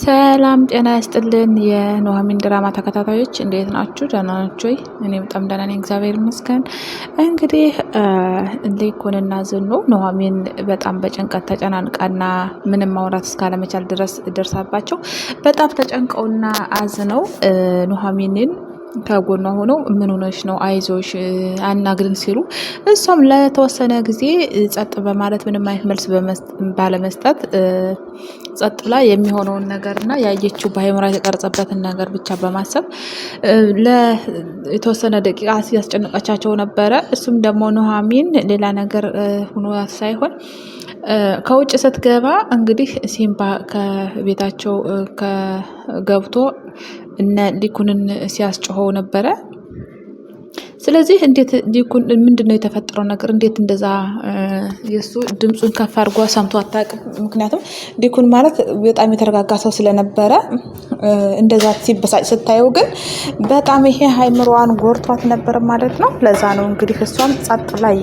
ሰላም ጤና ይስጥልን የኑሐሚን ድራማ ተከታታዮች እንዴት ናችሁ? ደህና ናችሁ ወይ? እኔ በጣም ደህና ነኝ፣ እግዚአብሔር ይመስገን። እንግዲህ ሊኩንና ዝኑ ኑሐሚን በጣም በጭንቀት ተጨናንቃና ምንም ማውራት እስካለመቻል ድረስ ደርሳባቸው በጣም ተጨንቀውና አዝነው ኑሐሚንን ከጎኗ ሆነው ምን ሆነሽ ነው? አይዞሽ አናግሪን ሲሉ እሷም ለተወሰነ ጊዜ ጸጥ በማለት ምንም አይነት መልስ ባለመስጠት ጸጥ ብላ የሚሆነውን ነገር እና ያየችው በአይምሯ የተቀረጸበትን ነገር ብቻ በማሰብ ለተወሰነ ደቂቃ ሲያስጨንቃቻቸው ነበረ። እሱም ደግሞ ኑሐሚን ሌላ ነገር ሆኖ ሳይሆን ከውጭ ስትገባ እንግዲህ ሲምባ ከቤታቸው ገብቶ እነ ሊኩንን ሲያስጮኸው ነበረ። ስለዚህ እንዴት ሊኩን ምንድነው የተፈጠረው ነገር? እንዴት እንደዛ የሱ ድምፁን ከፍ አድርጓ ሰምቶ አታውቅም። ምክንያቱም ሊኩን ማለት በጣም የተረጋጋ ሰው ስለነበረ እንደዛ ሲበሳጭ ስታየው ግን በጣም ይሄ አይምሮዋን ጎርቷት ነበር ማለት ነው። ለዛ ነው እንግዲህ እሷም ጸጥ ላይ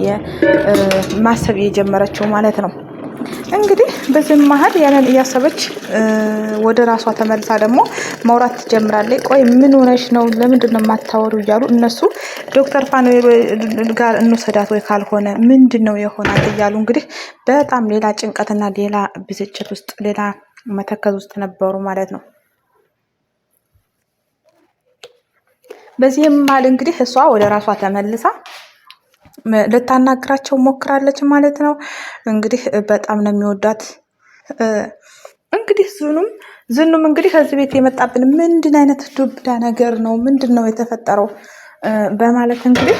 ማሰብ የጀመረችው ማለት ነው። እንግዲህ በዚህ መሀል ያንን እያሰበች ወደ ራሷ ተመልሳ ደግሞ ማውራት ትጀምራለች። ቆይ ምን ሆነሽ ነው? ለምንድን ነው የማታወሩ? እያሉ እነሱ ዶክተር ፋኑኤል ጋር እንውሰዳት ወይ ካልሆነ ምንድን ነው የሆናት እያሉ እንግዲህ በጣም ሌላ ጭንቀትና ሌላ ብስጭት ውስጥ ሌላ መተከዝ ውስጥ ነበሩ ማለት ነው። በዚህም መሀል እንግዲህ እሷ ወደ ራሷ ተመልሳ ልታናግራቸው ሞክራለች ማለት ነው። እንግዲህ በጣም ነው የሚወዳት። እንግዲህ ዝኑም እንግዲህ ከዚህ ቤት የመጣብን ምንድን አይነት ዱብዳ ነገር ነው? ምንድን ነው የተፈጠረው? በማለት እንግዲህ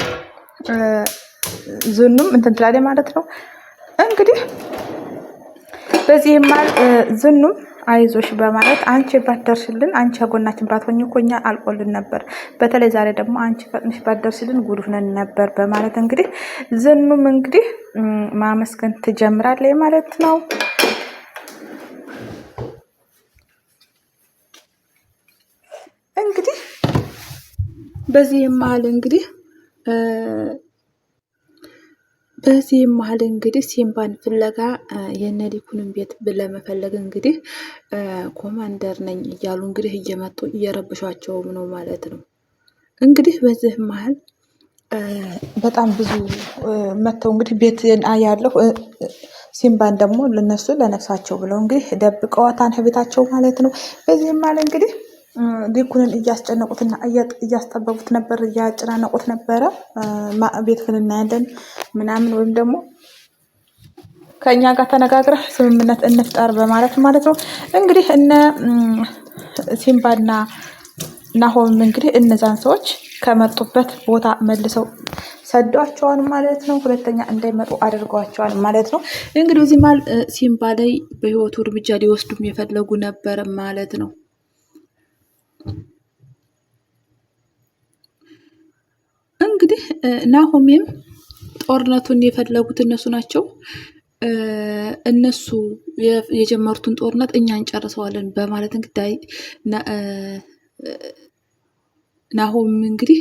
ዝኑም እንትን ትላለች ማለት ነው። እንግዲህ በዚህም መሀል ዝኑም አይዞሽ በማለት አንቺ ባትደርሽልን፣ አንቺ ከጎናችን ባትሆኝ እኮ እኛ አልቆልን ነበር። በተለይ ዛሬ ደግሞ አንቺ ፈጥነሽ ባትደርሽልን ጉድ ሆነን ነበር በማለት እንግዲህ ዝኑም እንግዲህ ማመስገን ትጀምራለች ማለት ነው። እንግዲህ በዚህም መሀል እንግዲህ ሲምባን ፍለጋ የነሊኩንን ቤት ለመፈለግ እንግዲህ ኮማንደር ነኝ እያሉ እንግዲህ እየመጡ እየረብሿቸውም ነው ማለት ነው። እንግዲህ በዚህ መሀል በጣም ብዙ መጥተው እንግዲህ ቤት ያለው ሲምባን ደግሞ ለነሱ ለነፍሳቸው ብለው እንግዲህ ደብቀዋታን ቤታቸው ማለት ነው። በዚህም መሀል እንግዲህ ሊኩንን እያስጨነቁትና እያስጠበቡት ነበር፣ እያጨናነቁት ነበረ። ቤት ክን እናያለን ምናምን ወይም ደግሞ ከእኛ ጋር ተነጋግረህ ስምምነት እንፍጠር በማለት ማለት ነው። እንግዲህ እነ ሲምባና ናሆም እንግዲህ እነዛን ሰዎች ከመጡበት ቦታ መልሰው ሰዷቸዋል ማለት ነው። ሁለተኛ እንዳይመጡ አድርገዋቸዋል ማለት ነው። እንግዲህ በዚህ መሀል ሲምባ ላይ በህይወቱ እርምጃ ሊወስዱም የፈለጉ ነበር ማለት ነው። እንግዲህ ናሆሜም ጦርነቱን የፈለጉት እነሱ ናቸው። እነሱ የጀመሩትን ጦርነት እኛ እንጨርሰዋለን በማለት እንግዲህ ናሆም እንግዲህ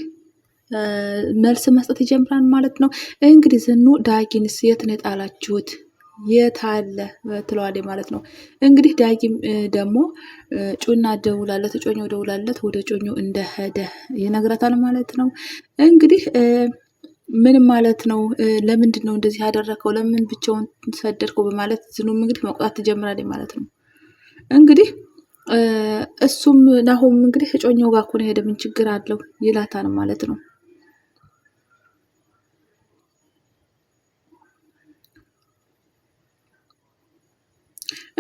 መልስ መስጠት ይጀምራል ማለት ነው። እንግዲህ ዝኑ ዳጊንስ የት ነው የጣላችሁት? የት አለ ትለዋለች ማለት ነው። እንግዲህ ዳጊም ደግሞ ጩና ደውላለት ጮኛው ደውላለት ወደ ጮኛው እንደሄደ ይነግራታል ማለት ነው። እንግዲህ ምን ማለት ነው? ለምንድን ነው እንደዚህ ያደረከው? ለምን ብቻውን ሰደድከው? በማለት ዝኑም እንግዲህ መቆጣት ትጀምራለች ማለት ነው። እንግዲህ እሱም ናሆም እንግዲህ ጮኛው ጋር እኮ ነው የሄደ፣ ምን ችግር አለው ይላታል ማለት ነው።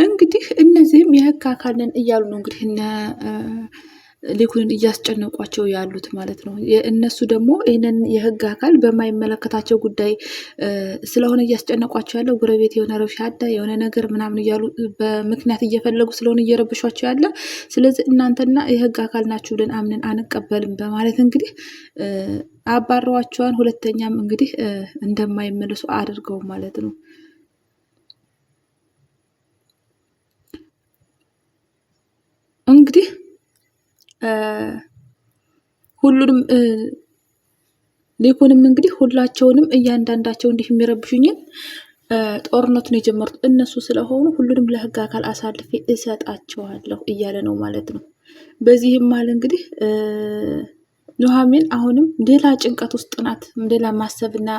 እንግዲህ እነዚህም የህግ አካል ነን እያሉ ነው እንግዲህ ሊኩንን እያስጨነቋቸው ያሉት ማለት ነው። እነሱ ደግሞ ይህንን የህግ አካል በማይመለከታቸው ጉዳይ ስለሆነ እያስጨነቋቸው ያለው ጎረቤት የሆነ ረብሻ አለ የሆነ ነገር ምናምን እያሉ በምክንያት እየፈለጉ ስለሆነ እየረብሿቸው ያለ፣ ስለዚህ እናንተና የህግ አካል ናችሁ ብለን አምነን አንቀበልም በማለት እንግዲህ አባረዋቸዋን። ሁለተኛም እንግዲህ እንደማይመለሱ አድርገው ማለት ነው። እንግዲህ ሁሉንም ሊኩንም እንግዲህ ሁላቸውንም እያንዳንዳቸው እንዲህ የሚረብሹኝን ጦርነቱን የጀመሩት እነሱ ስለሆኑ ሁሉንም ለህግ አካል አሳልፌ እሰጣቸዋለሁ እያለ ነው ማለት ነው። በዚህም ማል እንግዲህ ኑሐሚን አሁንም ሌላ ጭንቀት ውስጥ ናት። ሌላ ማሰብና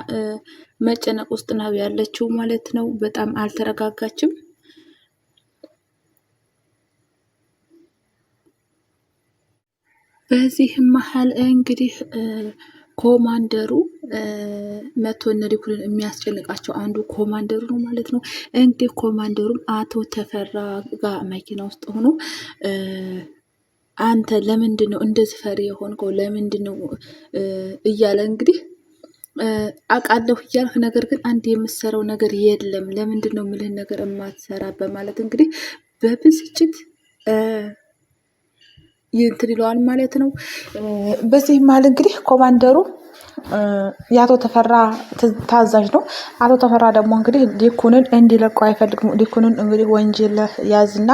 መጨነቅ ውስጥ ነው ያለችው ማለት ነው። በጣም አልተረጋጋችም። በዚህ መሀል እንግዲህ ኮማንደሩ መቶ እነ ሊኩንን የሚያስጨንቃቸው አንዱ ኮማንደሩ ነው ማለት ነው። እንግዲህ ኮማንደሩም አቶ ተፈራ ጋር መኪና ውስጥ ሆኖ አንተ ለምንድን ነው እንደዚህ ፈሪ የሆንከው? ለምንድን ነው እያለ እንግዲህ አውቃለሁ እያልህ ነገር ግን አንድ የምትሰራው ነገር የለም። ለምንድን ነው የምልህን ነገር የማትሰራ? በማለት እንግዲህ በብስጭት እንትን ይለዋል ማለት ነው። በዚህ መሀል እንግዲህ ኮማንደሩ የአቶ ተፈራ ታዛዥ ነው። አቶ ተፈራ ደግሞ እንግዲህ ሊኩንን እንዲለቁ አይፈልግም። ሊኩንን እንግዲህ ወንጀል ያዝና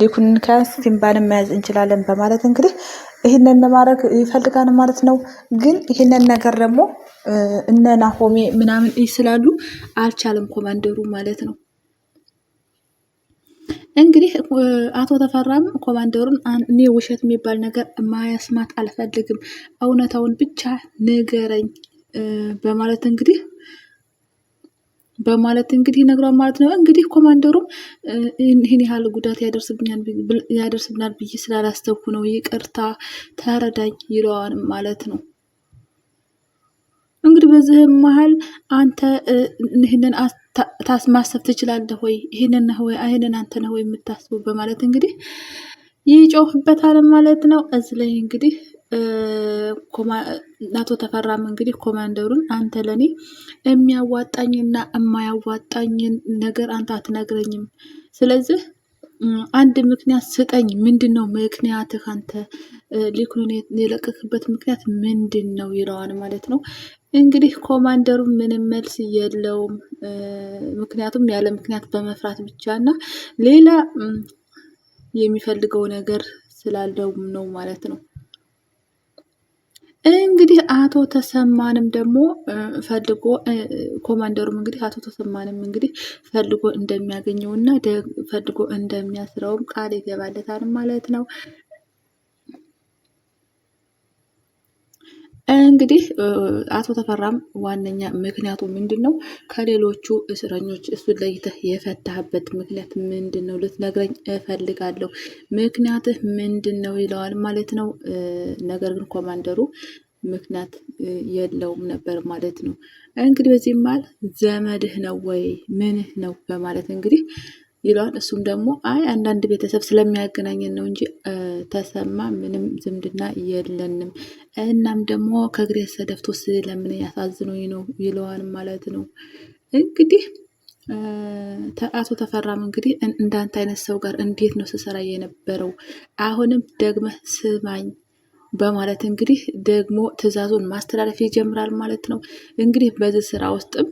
ሊኩንን ከያዝ ሲምባንን መያዝ እንችላለን በማለት እንግዲህ ይህንን ማድረግ ይፈልጋል ማለት ነው። ግን ይህንን ነገር ደግሞ እነ ናሆሜ ምናምን ስላሉ አልቻለም ኮማንደሩ ማለት ነው። እንግዲህ አቶ ተፈራም ኮማንደሩን እኔ ውሸት የሚባል ነገር ማያስማት አልፈልግም፣ እውነታውን ብቻ ንገረኝ በማለት እንግዲህ ነግሯል ማለት ነው። እንግዲህ ኮማንደሩም ይህን ያህል ጉዳት ያደርስብናል ብዬ ስላላሰብኩ ነው፣ ይቅርታ ተረዳኝ ይለዋል ማለት ነው። እንግዲህ በዚህም መሀል አንተ ይህንን ማሰብ ትችላለህ ወይ? ይህንን አንተ ነህ ወይ የምታስቡ? በማለት እንግዲህ ይጮህበታል ማለት ነው። እዚህ ላይ እንግዲህ አቶ ተፈራም እንግዲህ ኮማንደሩን አንተ ለኔ የሚያዋጣኝና የማያዋጣኝን ነገር አንተ አትነግረኝም፣ ስለዚህ አንድ ምክንያት ስጠኝ። ምንድን ነው ምክንያትህ? አንተ ሊኩንን የለቀክበት ምክንያት ምንድን ነው ይለዋል ማለት ነው። እንግዲህ ኮማንደሩ ምንም መልስ የለውም። ምክንያቱም ያለ ምክንያት በመፍራት ብቻ እና ሌላ የሚፈልገው ነገር ስላለው ነው ማለት ነው። እንግዲህ አቶ ተሰማንም ደግሞ ፈልጎ ኮማንደሩም እንግዲህ አቶ ተሰማንም እንግዲህ ፈልጎ እንደሚያገኘው እና ፈልጎ እንደሚያስረውም ቃል ይገባለታል ማለት ነው። እንግዲህ አቶ ተፈራም ዋነኛ ምክንያቱ ምንድን ነው? ከሌሎቹ እስረኞች እሱን ለይተህ የፈታህበት ምክንያት ምንድን ነው? ልትነግረኝ እፈልጋለሁ። ምክንያትህ ምንድን ነው ይለዋል ማለት ነው። ነገር ግን ኮማንደሩ ምክንያት የለውም ነበር ማለት ነው። እንግዲህ በዚህ መሀል ዘመድህ ነው ወይ ምንህ ነው በማለት እንግዲህ ይለዋል። እሱም ደግሞ አይ አንዳንድ ቤተሰብ ስለሚያገናኘን ነው እንጂ ተሰማ ምንም ዝምድና የለንም፣ እናም ደግሞ ከእግሬ ተደፍቶ ስለምን ያሳዝኖኝ ነው ይለዋል ማለት ነው። እንግዲህ አቶ ተፈራም እንግዲህ እንዳንተ አይነት ሰው ጋር እንዴት ነው ስሰራ የነበረው? አሁንም ደግመህ ስማኝ በማለት እንግዲህ ደግሞ ትዕዛዙን ማስተላለፍ ይጀምራል ማለት ነው። እንግዲህ በዚህ ስራ ውስጥም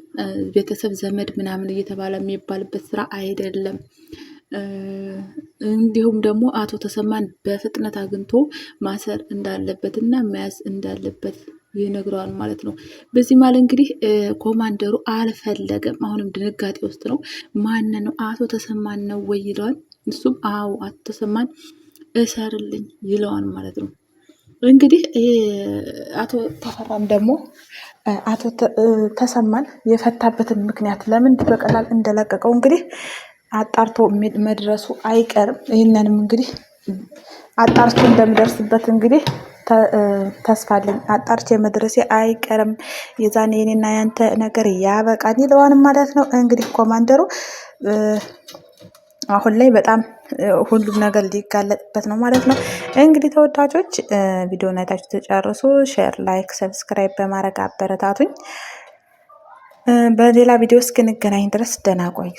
ቤተሰብ ዘመድ ምናምን እየተባለ የሚባልበት ስራ አይደለም። እንዲሁም ደግሞ አቶ ተሰማን በፍጥነት አግኝቶ ማሰር እንዳለበት እና መያዝ እንዳለበት ይነግረዋል ማለት ነው። በዚህ ማለት እንግዲህ ኮማንደሩ አልፈለገም። አሁንም ድንጋጤ ውስጥ ነው። ማን ነው? አቶ ተሰማን ነው ወይ ይለዋል። እሱም አዎ አቶ ተሰማን እሰርልኝ ይለዋል ማለት ነው። እንግዲህ አቶ ተፈራም ደግሞ አቶ ተሰማን የፈታበትን ምክንያት ለምን በቀላል እንደለቀቀው እንግዲህ አጣርቶ መድረሱ አይቀርም። ይህንንም እንግዲህ አጣርቶ እንደምደርስበት እንግዲህ ተስፋ አለኝ። አጣርቼ መድረሴ አይቀርም። የዛኔ የኔና ያንተ ነገር ያበቃል ይለዋል ማለት ነው። እንግዲህ ኮማንደሩ አሁን ላይ በጣም ሁሉም ነገር ሊጋለጥበት ነው ማለት ነው። እንግዲህ ተወዳጆች ቪዲዮን አይታችሁ ተጨርሱ። ሼር፣ ላይክ፣ ሰብስክራይብ በማድረግ አበረታቱኝ። በሌላ ቪዲዮ እስክንገናኝ ድረስ ደህና ቆዩ።